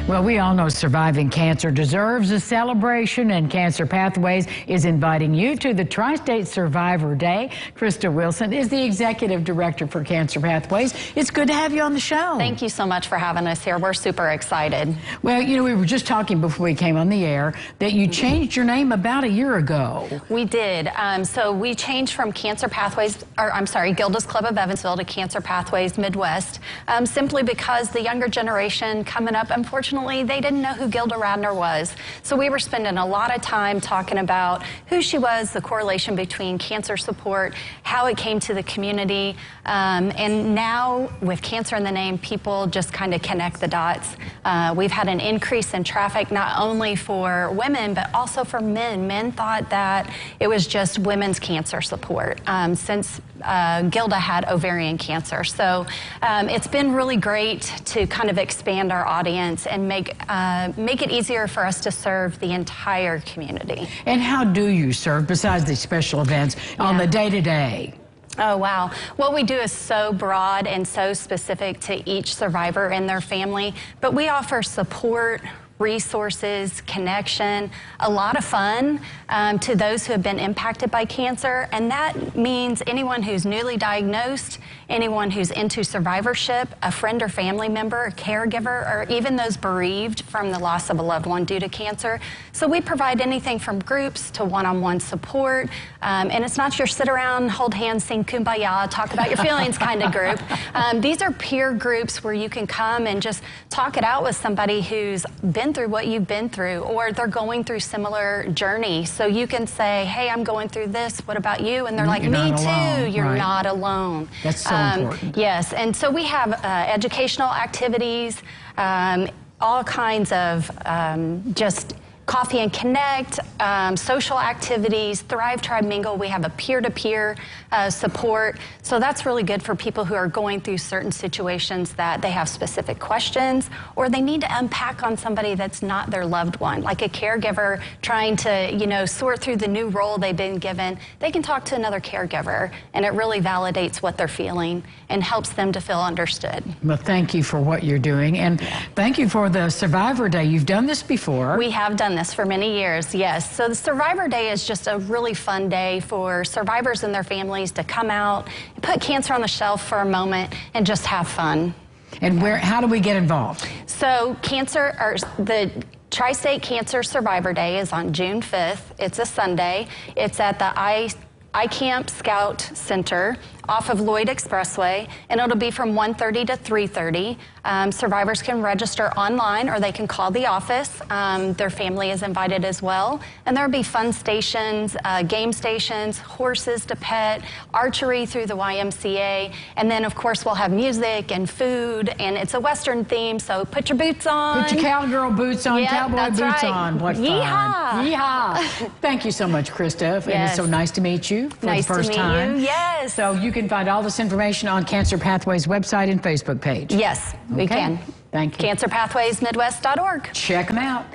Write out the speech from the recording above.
Well, we all know surviving cancer deserves a celebration, and Cancer Pathways is inviting you to the Tri-State Survivor Day. Krista Wilson is the Executive Director for Cancer Pathways. It's good to have you on the show. Thank you so much for having us here. We're super excited. Well, you know, we were just talking before we came on the air that you changed your name about a year ago. We did. So we changed from Cancer Pathways, Gilda's Club of Evansville to Cancer Pathways Midwest, simply because the younger generation coming up, unfortunately, they didn't know who Gilda Radner was. So we were spending a lot of time talking about who she was, the correlation between cancer support, how it came to the community, and now with cancer in the name, people just kind of connect the dots. We've had an increase in traffic not only for women, but also for men. Men thought that it was just women's cancer support since Gilda had ovarian cancer. So it's been really great to kind of expand our audience and make it easier for us to serve the entire community. And how do you serve besides these special events on the day-to-day? Oh, wow. What we do is so broad and so specific to each survivor and their family, but we offer support, resources, connection, a lot of fun to those who have been impacted by cancer. And that means anyone who's newly diagnosed, anyone who's into survivorship, a friend or family member, a caregiver, or even those bereaved from the loss of a loved one due to cancer. So we provide anything from groups to one-on-one support. And it's not your sit around, hold hands, sing Kumbaya, talk about your feelings kind of group. These are peer groups where you can come and just talk it out with somebody who's been through what you've been through, or they're going through similar journey. So you can say, hey, I'm going through this, what about you? And they're like, me too, you're not alone. That's so important. Yes, and so we have educational activities, all kinds of just Coffee and Connect, social activities, Thrive, Tribe, Mingle. We have a peer-to-peer support. So that's really good for people who are going through certain situations that they have specific questions, or they need to unpack on somebody that's not their loved one, like a caregiver trying to, you know, sort through the new role they've been given. They can talk to another caregiver, and it really validates what they're feeling and helps them to feel understood. Well, thank you for what you're doing, and thank you for the Survivor Day. You've done this before. We have done this for many years, yes. So the Survivor Day is just a really fun day for survivors and their families to come out, put cancer on the shelf for a moment, and just have fun. And how do we get involved? So the Tri-State Cancer Survivor Day is on June 5th. It's a Sunday. It's at the iCamp Scout Center off of Lloyd Expressway, and it'll be from 1:30 to 3:30. Survivors can register online, or they can call the office. Their family is invited as well. And there'll be fun stations, game stations, horses to pet, archery through the YMCA. And then, of course, we'll have music and food, and it's a Western theme, so put your boots on. Put your cowgirl boots on, cowboy boots on. What fun. Yeehaw. Yeehaw. Thank you so much, Krista. And it's so nice to meet you for the first time. Nice to meet you, yes. So you can find all this information on Cancer Pathways website and Facebook page. Yes, we can. Thank you. CancerPathwaysMidwest.org. Check them out.